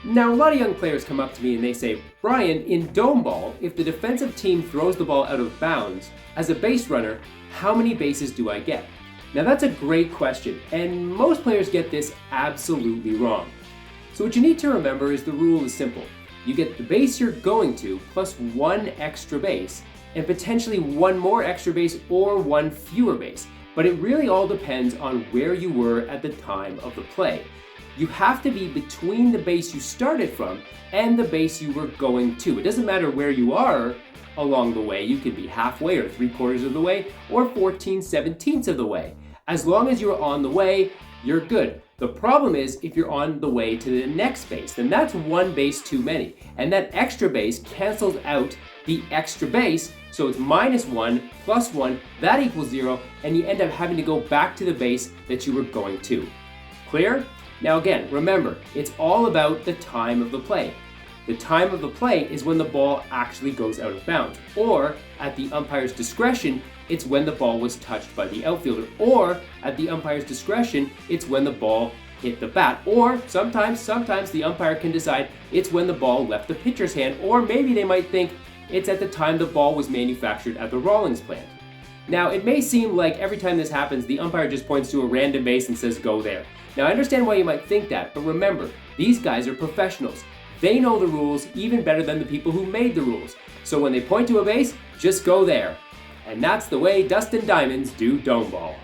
Now, a lot of young players come up to me and they say, Brian, in dome ball, if the defensive team throws the ball out of bounds, as a base runner, how many bases do I get? Now that's a great question, and most players get this absolutely wrong. So what you need to remember is the rule is simple. You get the base you're going to plus one extra base, and potentially one more extra base or one fewer base. But it really all depends on where you were at the time of the play. You have to be between the base you started from and the base you were going to. It doesn't matter where you are along the way. You could be halfway or 3/4 of the way or 14/17 of the way. As long as you're on the way, you're good. The problem is if you're on the way to the next base, then that's one base too many. And that extra base cancels out the extra base, so it's -1 plus 1, that equals 0, and you end up having to go back to the base that you were going to. Clear? Now again, remember, it's all about the time of the play. The time of the play is when the ball actually goes out of bounds, or at the umpire's discretion, it's when the ball was touched by the outfielder, or at the umpire's discretion, it's when the ball hit the bat, or sometimes the umpire can decide it's when the ball left the pitcher's hand, or maybe they might think it's at the time the ball was manufactured at the Rawlings plant. Now, it may seem like every time this happens, the umpire just points to a random base and says, go there. Now, I understand why you might think that, but remember, these guys are professionals. They know the rules even better than the people who made the rules. So when they point to a base, just go there. And that's the way Dustin Diamonds do dome ball.